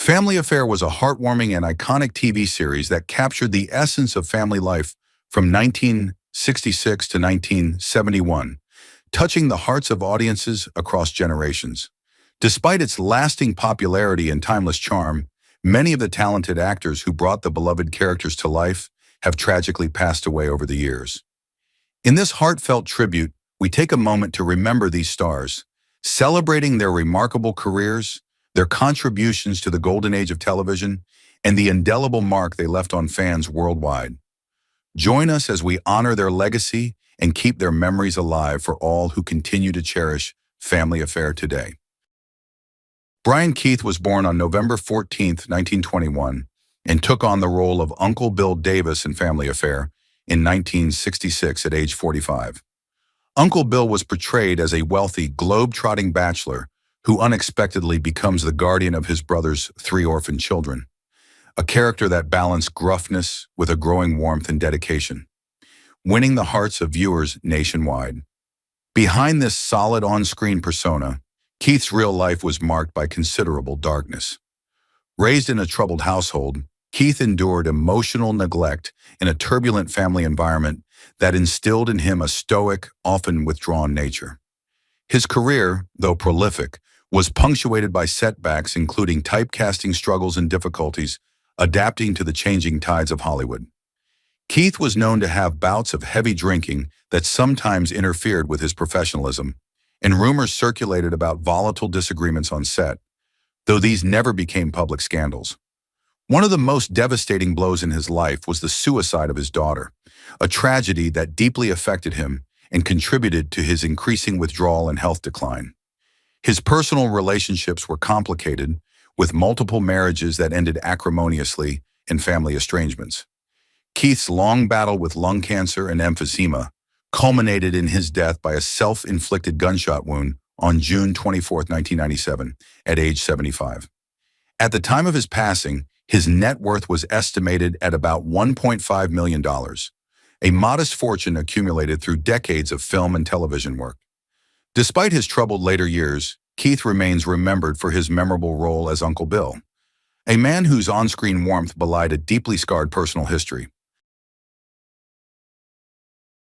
Family Affair was a heartwarming and iconic TV series that captured the essence of family life from 1966 to 1971, touching the hearts of audiences across generations. Despite its lasting popularity and timeless charm, many of the talented actors who brought the beloved characters to life have tragically passed away over the years. In this heartfelt tribute, we take a moment to remember these stars, celebrating their remarkable careers, their contributions to the golden age of television, and the indelible mark they left on fans worldwide. Join us as we honor their legacy and keep their memories alive for all who continue to cherish Family Affair today. Brian Keith was born on November 14, 1921, and took on the role of Uncle Bill Davis in Family Affair in 1966 at age 45. Uncle Bill was portrayed as a wealthy, globe-trotting bachelor who unexpectedly becomes the guardian of his brother's 3 orphan children, a character that balanced gruffness with a growing warmth and dedication, winning the hearts of viewers nationwide. Behind this solid on-screen persona, Keith's real life was marked by considerable darkness. Raised in a troubled household, Keith endured emotional neglect in a turbulent family environment that instilled in him a stoic, often withdrawn nature. His career, though prolific, was punctuated by setbacks including typecasting struggles and difficulties adapting to the changing tides of Hollywood. Keith was known to have bouts of heavy drinking that sometimes interfered with his professionalism, and rumors circulated about volatile disagreements on set, though these never became public scandals. One of the most devastating blows in his life was the suicide of his daughter, a tragedy that deeply affected him and contributed to his increasing withdrawal and health decline. His personal relationships were complicated, with multiple marriages that ended acrimoniously and family estrangements. Keith's long battle with lung cancer and emphysema culminated in his death by a self-inflicted gunshot wound on June 24, 1997, at age 75. At the time of his passing, his net worth was estimated at about $1.5 million, a modest fortune accumulated through decades of film and television work. Despite his troubled later years, Keith remains remembered for his memorable role as Uncle Bill, a man whose on-screen warmth belied a deeply scarred personal history.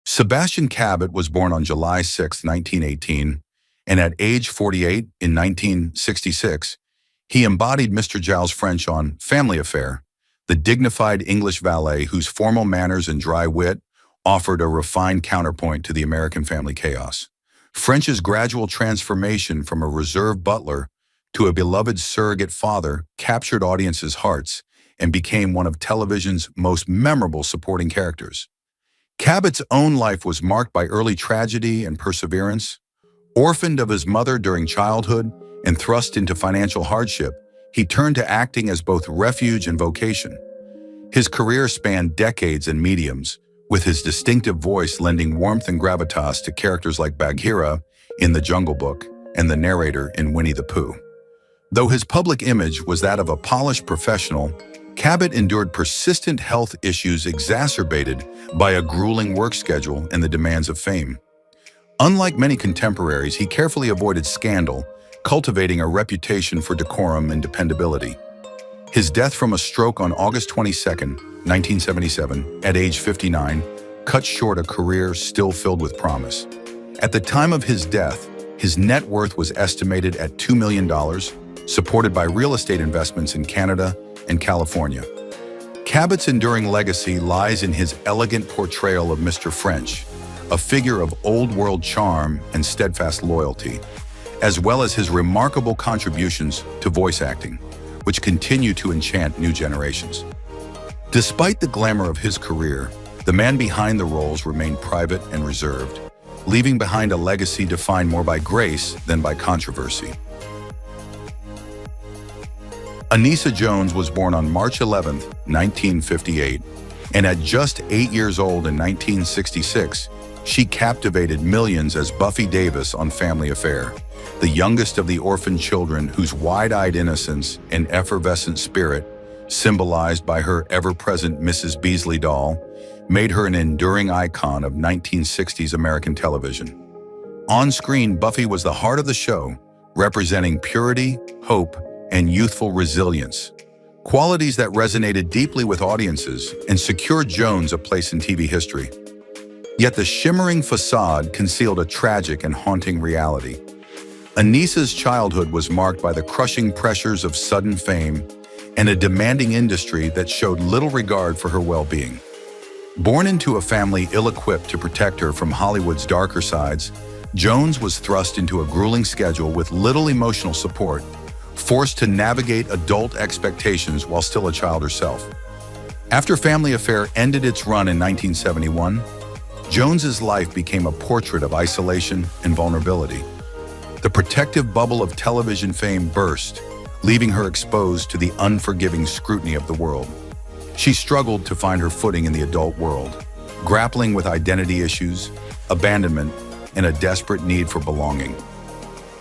Sebastian Kat was born on July 6, 1918, and at age 48 in 1966, he embodied Mr. Giles French on Family Affair, the dignified English valet whose formal manners and dry wit offered a refined counterpoint to the American family chaos. French's gradual transformation from a reserved butler to a beloved surrogate father captured audiences' hearts and became one of television's most memorable supporting characters. Kat's own life was marked by early tragedy and perseverance. Orphaned of his mother during childhood and thrust into financial hardship, he turned to acting as both refuge and vocation. His career spanned decades and mediums, with his distinctive voice lending warmth and gravitas to characters like Bagheera in The Jungle Book and the narrator in Winnie the Pooh. Though his public image was that of a polished professional, Kat endured persistent health issues exacerbated by a grueling work schedule and the demands of fame. Unlike many contemporaries, he carefully avoided scandal, cultivating a reputation for decorum and dependability. His death from a stroke on August 22, 1977, at age 59, cut short a career still filled with promise. At the time of his death, his net worth was estimated at $2 million, supported by real estate investments in Canada and California. Kat's enduring legacy lies in his elegant portrayal of Mr. French, a figure of old-world charm and steadfast loyalty, as well as his remarkable contributions to voice acting, which continue to enchant new generations. Despite the glamour of his career, the man behind the roles remained private and reserved, leaving behind a legacy defined more by grace than by controversy. Anissa Jones was born on March 11, 1958, and at just 8 years old in 1966, she captivated millions as Buffy Davis on Family Affair, the youngest of the orphan children whose wide-eyed innocence and effervescent spirit, symbolized by her ever-present Mrs. Beasley doll, made her an enduring icon of 1960s American television. On screen, Buffy was the heart of the show, representing purity, hope, and youthful resilience, qualities that resonated deeply with audiences and secured Jones a place in TV history. Yet the shimmering facade concealed a tragic and haunting reality. Anissa's childhood was marked by the crushing pressures of sudden fame and a demanding industry that showed little regard for her well-being. Born into a family ill-equipped to protect her from Hollywood's darker sides, Jones was thrust into a grueling schedule with little emotional support, forced to navigate adult expectations while still a child herself. After Family Affair ended its run in 1971, Jones's life became a portrait of isolation and vulnerability. The protective bubble of television fame burst, leaving her exposed to the unforgiving scrutiny of the world. She struggled to find her footing in the adult world, grappling with identity issues, abandonment, and a desperate need for belonging.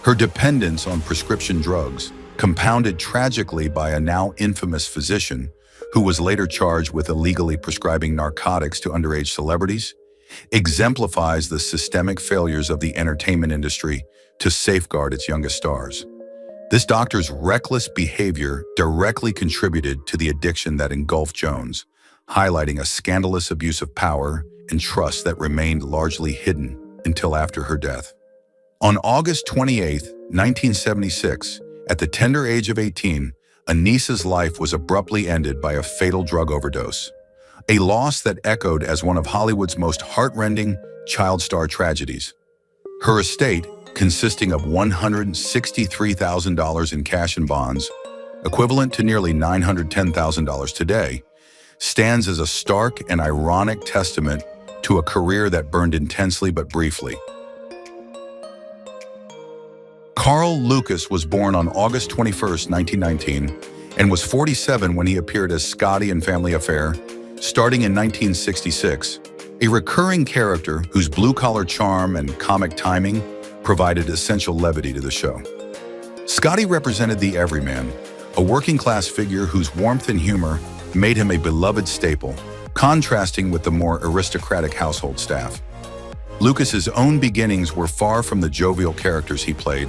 Her dependence on prescription drugs, compounded tragically by a now infamous physician who was later charged with illegally prescribing narcotics to underage celebrities, exemplifies the systemic failures of the entertainment industry to safeguard its youngest stars. This doctor's reckless behavior directly contributed to the addiction that engulfed Jones, highlighting a scandalous abuse of power and trust that remained largely hidden until after her death. On August 28, 1976, at the tender age of 18, Anissa's life was abruptly ended by a fatal drug overdose, a loss that echoed as one of Hollywood's most heartrending child star tragedies. Her estate, consisting of $163,000 in cash and bonds, equivalent to nearly $910,000 today, stands as a stark and ironic testament to a career that burned intensely but briefly. Carl Lucas was born on August 21, 1919, and was 47 when he appeared as Scotty in Family Affair, starting in 1966, a recurring character whose blue-collar charm and comic timing provided essential levity to the show. Scotty represented the everyman, a working-class figure whose warmth and humor made him a beloved staple, contrasting with the more aristocratic household staff. Lucas's own beginnings were far from the jovial characters he played.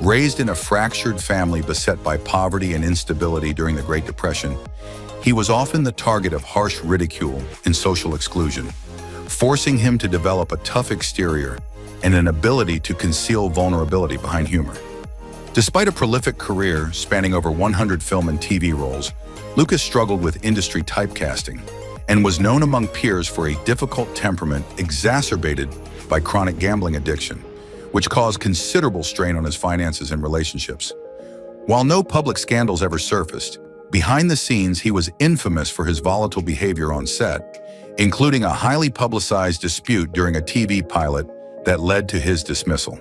Raised in a fractured family beset by poverty and instability during the Great Depression, he was often the target of harsh ridicule and social exclusion, forcing him to develop a tough exterior and an ability to conceal vulnerability behind humor. Despite a prolific career spanning over 100 film and TV roles, Lucas struggled with industry typecasting and was known among peers for a difficult temperament exacerbated by chronic gambling addiction, which caused considerable strain on his finances and relationships. While no public scandals ever surfaced, behind the scenes he was infamous for his volatile behavior on set, including a highly publicized dispute during a TV pilot that led to his dismissal.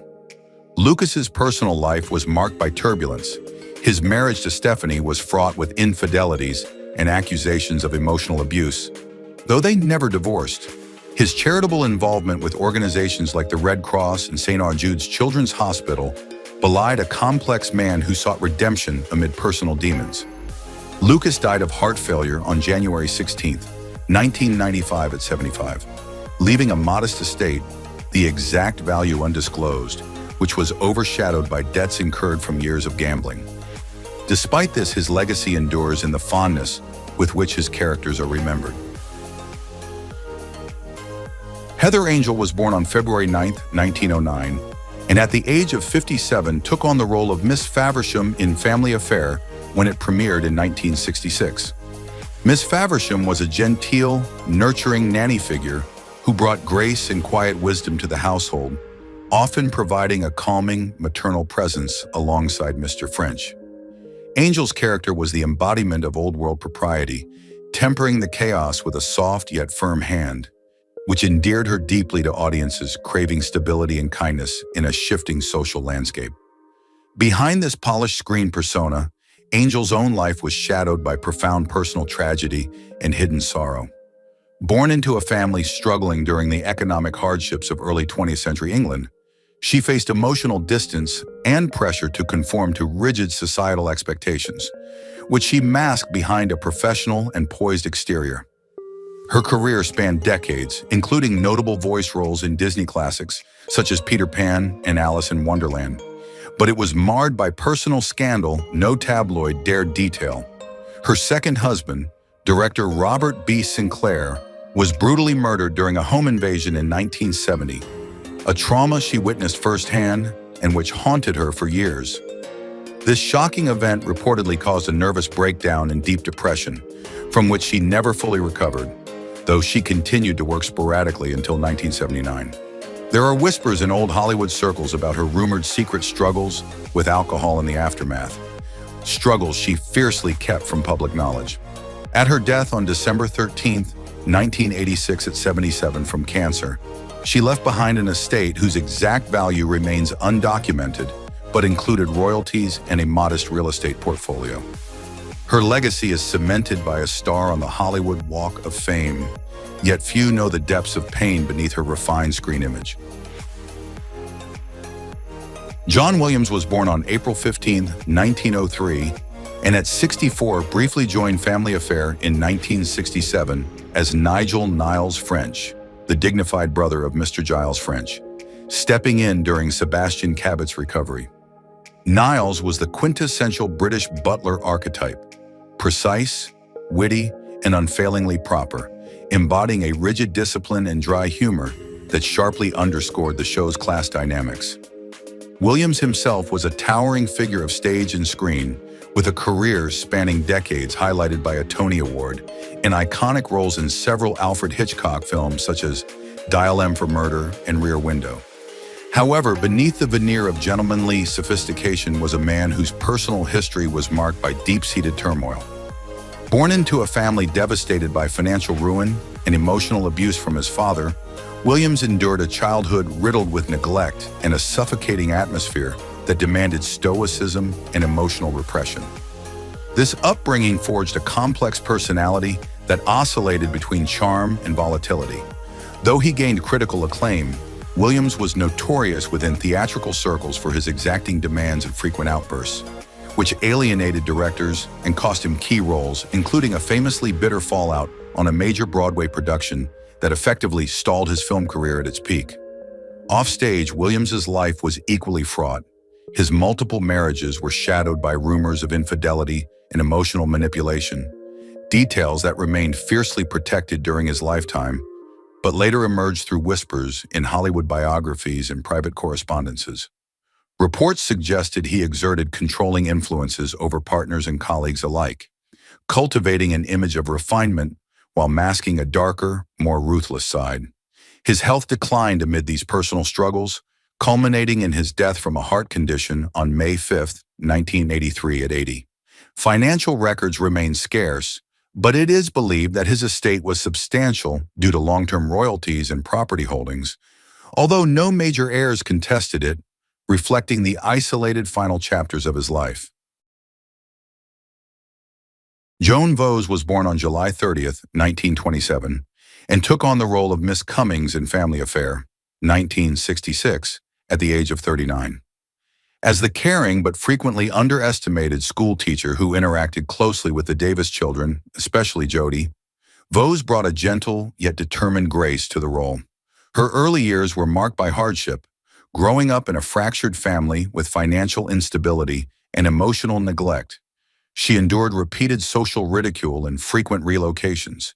Lucas's personal life was marked by turbulence. His marriage to Stephanie was fraught with infidelities and accusations of emotional abuse. Though they never divorced, his charitable involvement with organizations like the Red Cross and St. Jude's Children's Hospital belied a complex man who sought redemption amid personal demons. Lucas died of heart failure on January 16, 1995 at 75, leaving a modest estate, the exact value undisclosed, which was overshadowed by debts incurred from years of gambling. Despite this, his legacy endures in the fondness with which his characters are remembered. Heather Angel was born on February 9, 1909, and at the age of 57 took on the role of Miss Faversham in Family Affair when it premiered in 1966. Miss Faversham was a genteel, nurturing nanny figure who brought grace and quiet wisdom to the household, often providing a calming maternal presence alongside Mr. French. Angel's character was the embodiment of old-world propriety, tempering the chaos with a soft yet firm hand, which endeared her deeply to audiences craving stability and kindness in a shifting social landscape. Behind this polished screen persona, Angel's own life was shadowed by profound personal tragedy and hidden sorrow. Born into a family struggling during the economic hardships of early 20th century England, she faced emotional distance and pressure to conform to rigid societal expectations, which she masked behind a professional and poised exterior. Her career spanned decades, including notable voice roles in Disney classics such as Peter Pan and Alice in Wonderland, But it was marred by personal scandal no tabloid dared detail. Her second husband, director Robert B. Sinclair, was brutally murdered during a home invasion in 1970, a trauma she witnessed firsthand and which haunted her for years. This shocking event reportedly caused a nervous breakdown and deep depression, from which she never fully recovered, though she continued to work sporadically until 1979. There are whispers in old Hollywood circles about her rumored secret struggles with alcohol in the aftermath, struggles she fiercely kept from public knowledge. At her death on December 13, 1986 at 77 from cancer, she left behind an estate whose exact value remains undocumented, but included royalties and a modest real estate portfolio. Her legacy is cemented by a star on the Hollywood Walk of Fame, yet few know the depths of pain beneath her refined screen image. John Williams was born on April 15, 1903, and at 64 briefly joined Family Affair in 1967 as Nigel Niles French, the dignified brother of Mr. Giles French, stepping in during Sebastian Kat's recovery. Niles was the quintessential British butler archetype, precise, witty, and unfailingly proper, embodying a rigid discipline and dry humor that sharply underscored the show's class dynamics. Williams himself was a towering figure of stage and screen, with a career spanning decades highlighted by a Tony Award and iconic roles in several Alfred Hitchcock films such as Dial M for Murder and Rear Window. However, beneath the veneer of gentlemanly sophistication was a man whose personal history was marked by deep-seated turmoil. Born into a family devastated by financial ruin and emotional abuse from his father, Williams endured a childhood riddled with neglect and a suffocating atmosphere that demanded stoicism and emotional repression. This upbringing forged a complex personality that oscillated between charm and volatility. Though he gained critical acclaim, Williams was notorious within theatrical circles for his exacting demands and frequent outbursts, which alienated directors and cost him key roles, including a famously bitter fallout on a major Broadway production that effectively stalled his film career at its peak. Offstage, Williams's life was equally fraught. His multiple marriages were shadowed by rumors of infidelity and emotional manipulation, details that remained fiercely protected during his lifetime, but later emerged through whispers in Hollywood biographies and private correspondences. Reports suggested he exerted controlling influences over partners and colleagues alike, cultivating an image of refinement while masking a darker, more ruthless side. His health declined amid these personal struggles, culminating in his death from a heart condition on May 5, 1983 at 80. Financial records remain scarce, but it is believed that his estate was substantial due to long-term royalties and property holdings, although no major heirs contested it, reflecting the isolated final chapters of his life. Joan Vose was born on July 30, 1927, and took on the role of Miss Cummings in Family Affair, 1966, at the age of 39. As the caring but frequently underestimated school teacher who interacted closely with the Davis children, especially Jody, Vose brought a gentle yet determined grace to the role. Her early years were marked by hardship, growing up in a fractured family with financial instability and emotional neglect. She endured repeated social ridicule and frequent relocations,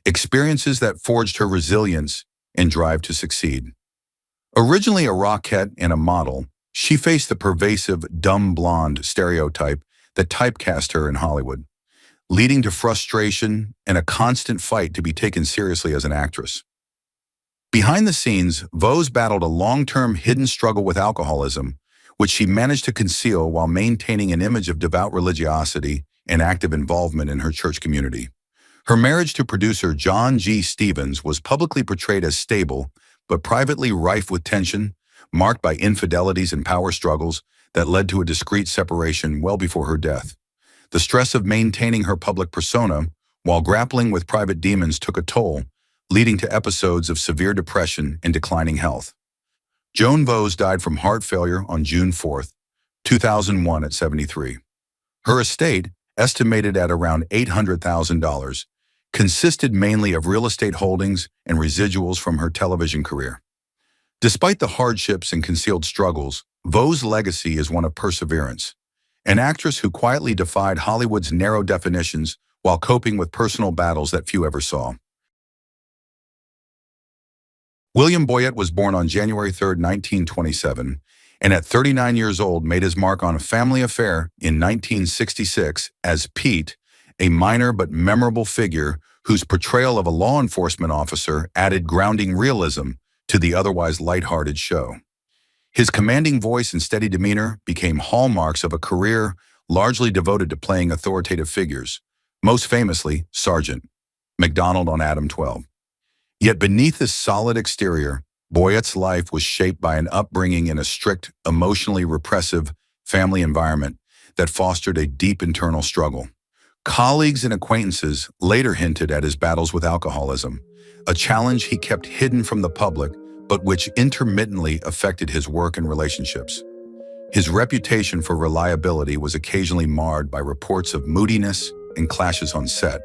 experiences that forged her resilience and drive to succeed. Originally a rockette and a model, she faced the pervasive dumb blonde stereotype that typecast her in Hollywood, leading to frustration and a constant fight to be taken seriously as an actress. Behind the scenes, Vose battled a long-term hidden struggle with alcoholism, which she managed to conceal while maintaining an image of devout religiosity and active involvement in her church community. Her marriage to producer John G. Stevens was publicly portrayed as stable, but privately rife with tension, marked by infidelities and power struggles that led to a discreet separation well before her death. The stress of maintaining her public persona while grappling with private demons took a toll, leading to episodes of severe depression and declining health. Joan Vose died from heart failure on June 4, 2001 at 73. Her estate, estimated at around $800,000, consisted mainly of real estate holdings and residuals from her television career. Despite the hardships and concealed struggles, Vose's legacy is one of perseverance. An actress who quietly defied Hollywood's narrow definitions while coping with personal battles that few ever saw. William Boyette was born on January 3, 1927, and at 39 years old made his mark on a family affair in 1966 as Pete, a minor but memorable figure whose portrayal of a law enforcement officer added grounding realism to the otherwise lighthearted show. His commanding voice and steady demeanor became hallmarks of a career largely devoted to playing authoritative figures, most famously Sergeant MacDonald on Adam 12. Yet beneath this solid exterior, Boyette's life was shaped by an upbringing in a strict, emotionally repressive family environment that fostered a deep internal struggle. Colleagues and acquaintances later hinted at his battles with alcoholism, a challenge he kept hidden from the public, but which intermittently affected his work and relationships. His reputation for reliability was occasionally marred by reports of moodiness and clashes on set,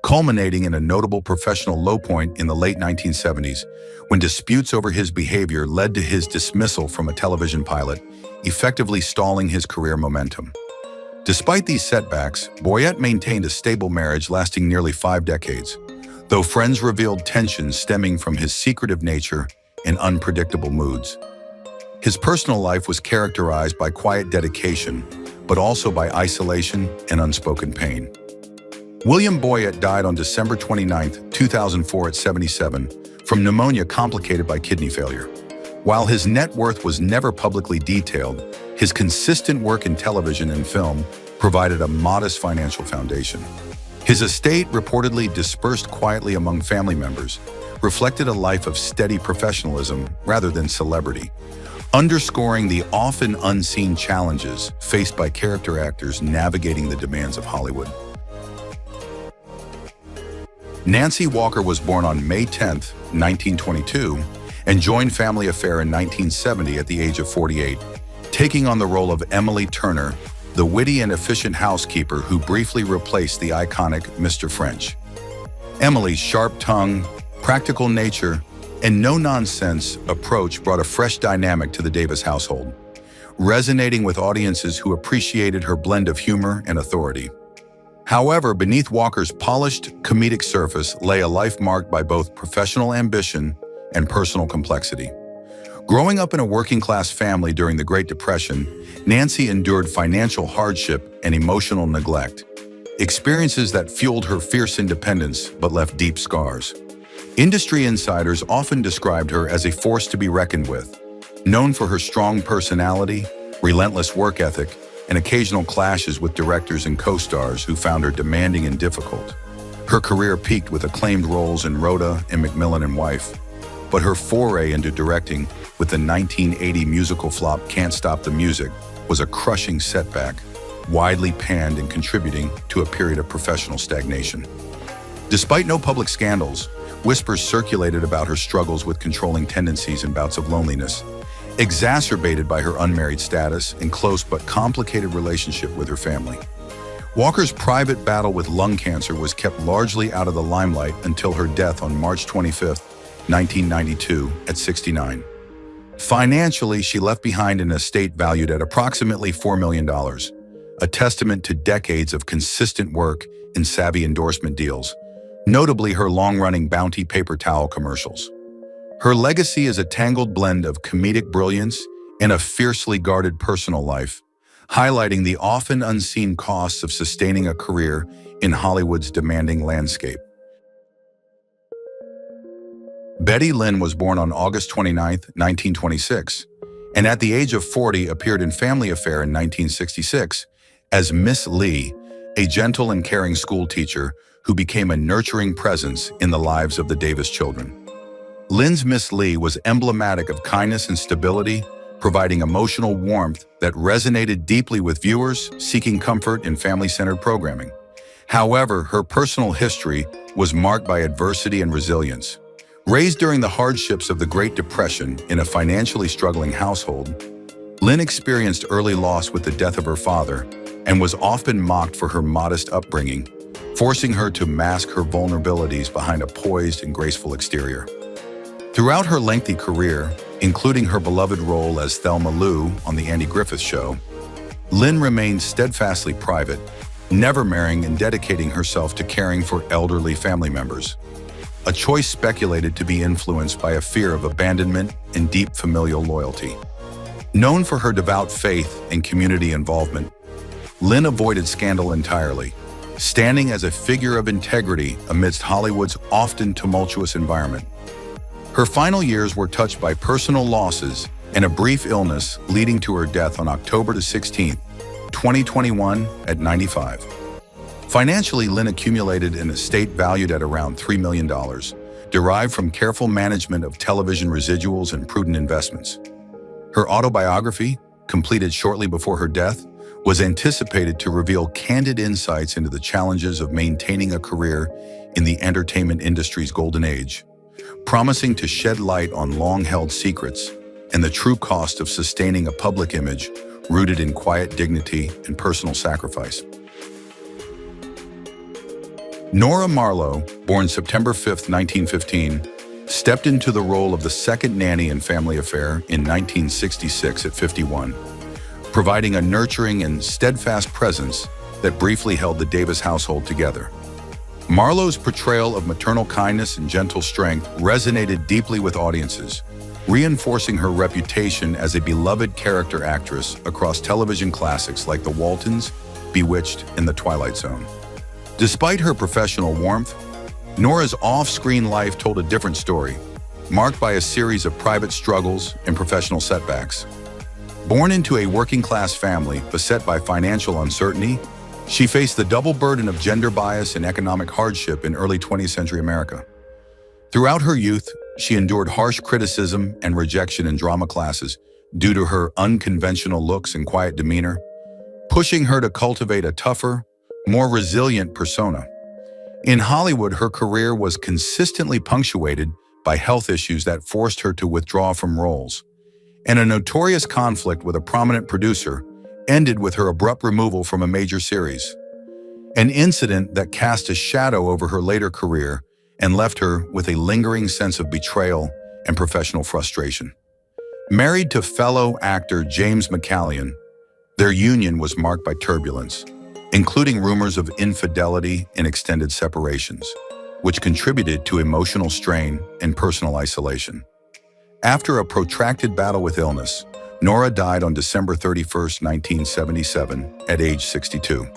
culminating in a notable professional low point in the late 1970s when disputes over his behavior led to his dismissal from a television pilot, effectively stalling his career momentum. Despite these setbacks, Boyette maintained a stable marriage lasting nearly 5 decades, though friends revealed tensions stemming from his secretive nature and unpredictable moods. His personal life was characterized by quiet dedication, but also by isolation and unspoken pain. William Boyette died on December 29, 2004 at 77 from pneumonia complicated by kidney failure. While his net worth was never publicly detailed, his consistent work in television and film provided a modest financial foundation. His estate, reportedly dispersed quietly among family members, reflected a life of steady professionalism rather than celebrity, underscoring the often unseen challenges faced by character actors navigating the demands of Hollywood. Nancy Walker was born on May 10, 1922, and joined Family Affair in 1970 at the age of 48, taking on the role of Emily Turner, the witty and efficient housekeeper who briefly replaced the iconic Mr. French. Emily's sharp tongue, practical nature, and no-nonsense approach brought a fresh dynamic to the Davis household, resonating with audiences who appreciated her blend of humor and authority. However, beneath Walker's polished, comedic surface lay a life marked by both professional ambition and personal complexity. Growing up in a working-class family during the Great Depression, Nancy endured financial hardship and emotional neglect, experiences that fueled her fierce independence but left deep scars. Industry insiders often described her as a force to be reckoned with, known for her strong personality, relentless work ethic, and occasional clashes with directors and co-stars who found her demanding and difficult. Her career peaked with acclaimed roles in Rhoda and Macmillan and Wife, but her foray into directing with the 1980 musical flop Can't Stop the Music was a crushing setback, widely panned and contributing to a period of professional stagnation. Despite no public scandals, whispers circulated about her struggles with controlling tendencies and bouts of loneliness, exacerbated by her unmarried status and close but complicated relationship with her family. Walker's private battle with lung cancer was kept largely out of the limelight until her death on March 25, 1992, at 69. Financially, she left behind an estate valued at approximately $4 million, a testament to decades of consistent work and savvy endorsement deals, notably her long-running Bounty paper towel commercials. Her legacy is a tangled blend of comedic brilliance and a fiercely guarded personal life, highlighting the often unseen costs of sustaining a career in Hollywood's demanding landscape. Betty Lynn was born on August 29, 1926, and at the age of 40 appeared in Family Affair in 1966 as Miss Lee, a gentle and caring school teacher who became a nurturing presence in the lives of the Davis children. Lynn's Miss Lee was emblematic of kindness and stability, providing emotional warmth that resonated deeply with viewers seeking comfort in family-centered programming. However, her personal history was marked by adversity and resilience. Raised during the hardships of the Great Depression in a financially struggling household, Lynn experienced early loss with the death of her father and was often mocked for her modest upbringing, forcing her to mask her vulnerabilities behind a poised and graceful exterior. Throughout her lengthy career, including her beloved role as Thelma Lou on The Andy Griffith Show, Lynn remained steadfastly private, never marrying and dedicating herself to caring for elderly family members, a choice speculated to be influenced by a fear of abandonment and deep familial loyalty. Known for her devout faith and community involvement, Lynn avoided scandal entirely, standing as a figure of integrity amidst Hollywood's often tumultuous environment. Her final years were touched by personal losses and a brief illness leading to her death on October 16, 2021 at 95. Financially, Lynn accumulated an estate valued at around $3 million, derived from careful management of television residuals and prudent investments. Her autobiography, completed shortly before her death, was anticipated to reveal candid insights into the challenges of maintaining a career in the entertainment industry's golden age, promising to shed light on long-held secrets and the true cost of sustaining a public image rooted in quiet dignity and personal sacrifice. Nora Marlo, born September 5, 1915, stepped into the role of the second nanny in Family Affair in 1966 at 51, providing a nurturing and steadfast presence that briefly held the Davis household together. Marlo's portrayal of maternal kindness and gentle strength resonated deeply with audiences, reinforcing her reputation as a beloved character actress across television classics like The Waltons, Bewitched, and The Twilight Zone. Despite her professional warmth, Nora's off-screen life told a different story, marked by a series of private struggles and professional setbacks. Born into a working-class family beset by financial uncertainty, she faced the double burden of gender bias and economic hardship in early 20th century America. Throughout her youth, she endured harsh criticism and rejection in drama classes due to her unconventional looks and quiet demeanor, pushing her to cultivate a tougher, more resilient persona. In Hollywood, her career was consistently punctuated by health issues that forced her to withdraw from roles, and a notorious conflict with a prominent producer ended with her abrupt removal from a major series, an incident that cast a shadow over her later career and left her with a lingering sense of betrayal and professional frustration. Married to fellow actor James McCallion, their union was marked by turbulence, including rumors of infidelity and extended separations, which contributed to emotional strain and personal isolation. After a protracted battle with illness, Nora died on December 31, 1977, at age 62.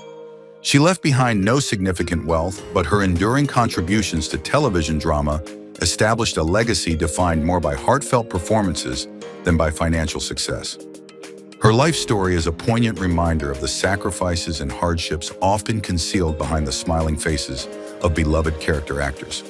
She left behind no significant wealth, but her enduring contributions to television drama established a legacy defined more by heartfelt performances than by financial success. Her life story is a poignant reminder of the sacrifices and hardships often concealed behind the smiling faces of beloved character actors.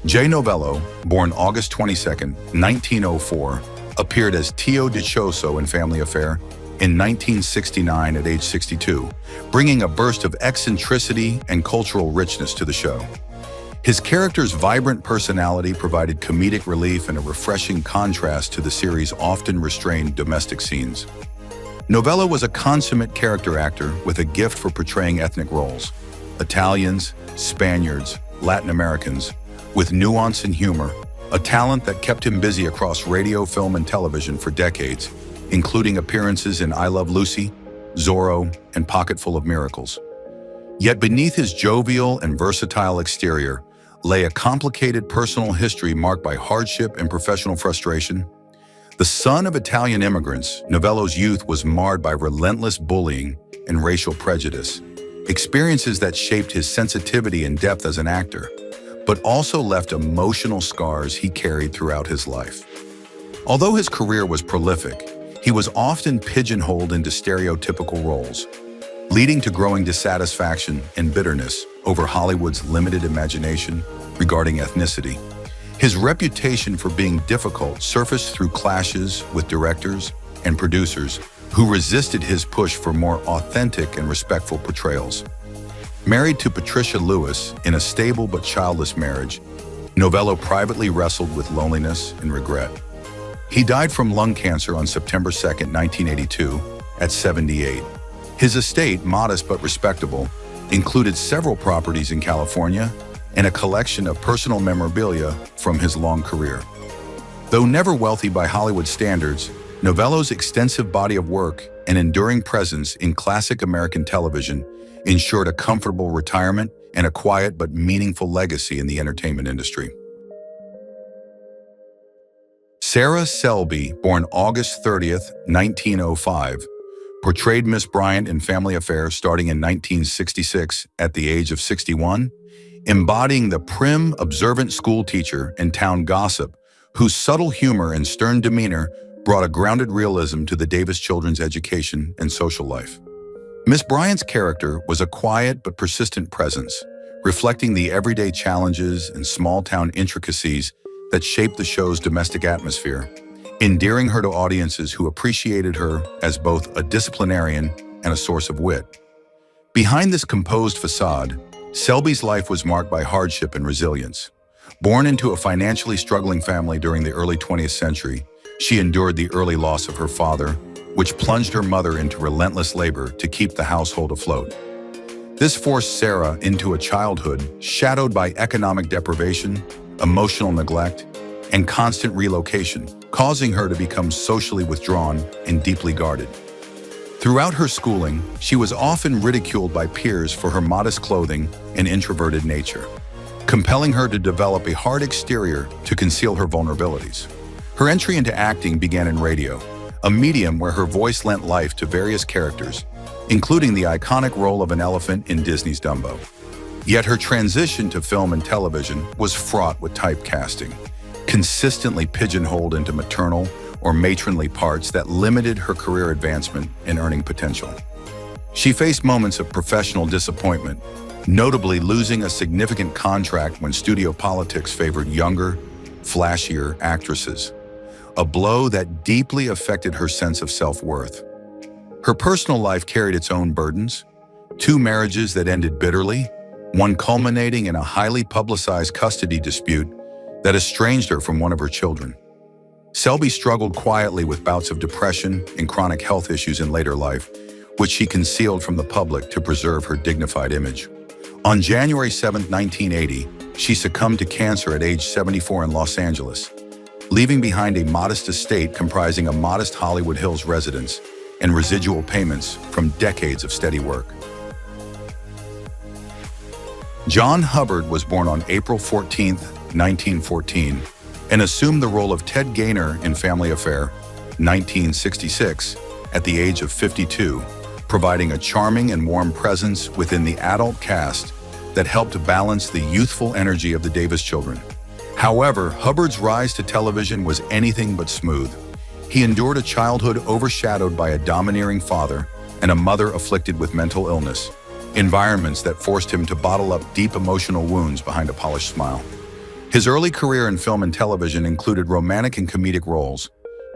Jay Novello, born August 22, 1904, appeared as Tio Dichoso in Family Affair in 1969 at age 62, bringing a burst of eccentricity and cultural richness to the show. His character's vibrant personality provided comedic relief and a refreshing contrast to the series' often restrained domestic scenes. Novello was a consummate character actor with a gift for portraying ethnic roles, Italians, Spaniards, Latin Americans, with nuance and humor, a talent that kept him busy across radio, film, and television for decades, including appearances in I Love Lucy, Zorro, and Pocketful of Miracles. Yet beneath his jovial and versatile exterior lay a complicated personal history marked by hardship and professional frustration. The son of Italian immigrants, Novello's youth was marred by relentless bullying and racial prejudice, experiences that shaped his sensitivity and depth as an actor, but also left emotional scars he carried throughout his life. Although his career was prolific, he was often pigeonholed into stereotypical roles, leading to growing dissatisfaction and bitterness over Hollywood's limited imagination regarding ethnicity. His reputation for being difficult surfaced through clashes with directors and producers who resisted his push for more authentic and respectful portrayals. Married to Patricia Lewis in a stable but childless marriage, Novello privately wrestled with loneliness and regret. He died from lung cancer on September 2, 1982, at 78. His estate, modest but respectable, included several properties in California and a collection of personal memorabilia from his long career. Though never wealthy by Hollywood standards, Novello's extensive body of work and enduring presence in classic American television ensured a comfortable retirement and a quiet but meaningful legacy in the entertainment industry. Sarah Selby, born August 30th, 1905, portrayed Miss Bryant in Family Affair starting in 1966 at the age of 61, embodying the prim, observant schoolteacher and town gossip whose subtle humor and stern demeanor brought a grounded realism to the Davis children's education and social life. Miss Bryant's character was a quiet but persistent presence, reflecting the everyday challenges and small-town intricacies that shaped the show's domestic atmosphere, endearing her to audiences who appreciated her as both a disciplinarian and a source of wit. Behind this composed facade, Selby's life was marked by hardship and resilience. Born into a financially struggling family during the early 20th century, she endured the early loss of her father, which plunged her mother into relentless labor to keep the household afloat. This forced Sarah into a childhood shadowed by economic deprivation, emotional neglect, and constant relocation, causing her to become socially withdrawn and deeply guarded. Throughout her schooling, she was often ridiculed by peers for her modest clothing and introverted nature, compelling her to develop a hard exterior to conceal her vulnerabilities. Her entry into acting began in radio, a medium where her voice lent life to various characters, including the iconic role of an elephant in Disney's Dumbo. Yet her transition to film and television was fraught with typecasting, consistently pigeonholed into maternal or matronly parts that limited her career advancement and earning potential. She faced moments of professional disappointment, notably losing a significant contract when studio politics favored younger, flashier actresses, a blow that deeply affected her sense of self-worth. Her personal life carried its own burdens, 2 marriages that ended bitterly, one culminating in a highly publicized custody dispute that estranged her from one of her children. Selby struggled quietly with bouts of depression and chronic health issues in later life, which she concealed from the public to preserve her dignified image. On January 7, 1980, she succumbed to cancer at age 74 in Los Angeles, leaving behind a modest estate comprising a modest Hollywood Hills residence and residual payments from decades of steady work. John Hubard was born on April 14, 1914, and assumed the role of Ted Gaynor in Family Affair, 1966, at the age of 52, providing a charming and warm presence within the adult cast that helped balance the youthful energy of the Davis children. However, Hubbard's rise to television was anything but smooth. He endured a childhood overshadowed by a domineering father and a mother afflicted with mental illness, environments that forced him to bottle up deep emotional wounds behind a polished smile. His early career in film and television included romantic and comedic roles,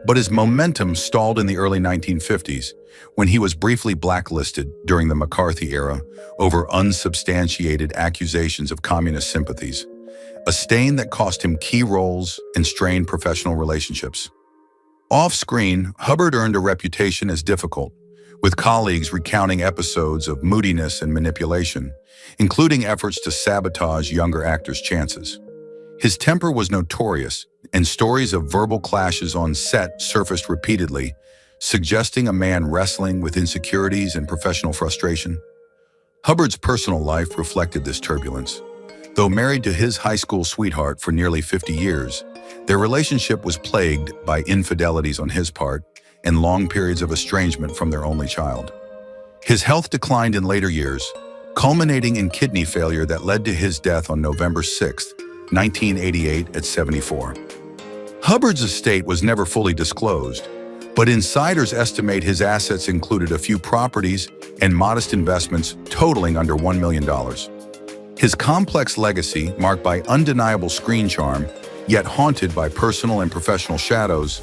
but his momentum stalled in the early 1950s when he was briefly blacklisted during the McCarthy era over unsubstantiated accusations of communist sympathies, a stain that cost him key roles and strained professional relationships. Off-screen, Hubard earned a reputation as difficult, with colleagues recounting episodes of moodiness and manipulation, including efforts to sabotage younger actors' chances. His temper was notorious, and stories of verbal clashes on set surfaced repeatedly, suggesting a man wrestling with insecurities and professional frustration. Hubbard's personal life reflected this turbulence. Though married to his high school sweetheart for nearly 50 years, their relationship was plagued by infidelities on his part and long periods of estrangement from their only child. His health declined in later years, culminating in kidney failure that led to his death on November 6, 1988 at 74. Hubbard's estate was never fully disclosed, but insiders estimate his assets included a few properties and modest investments totaling under $1 million. His complex legacy, marked by undeniable screen charm, yet haunted by personal and professional shadows,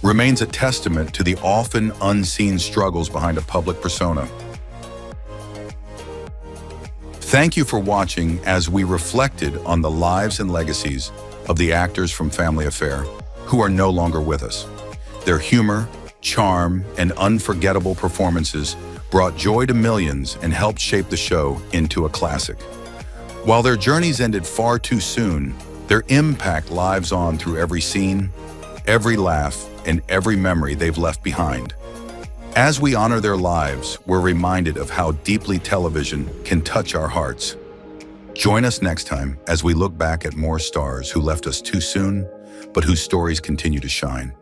remains a testament to the often unseen struggles behind a public persona. Thank you for watching as we reflected on the lives and legacies of the actors from Family Affair who are no longer with us. Their humor, charm, and unforgettable performances brought joy to millions and helped shape the show into a classic. While their journeys ended far too soon, their impact lives on through every scene, every laugh, and every memory they've left behind. As we honor their lives, we're reminded of how deeply television can touch our hearts. Join us next time as we look back at more stars who left us too soon, but whose stories continue to shine.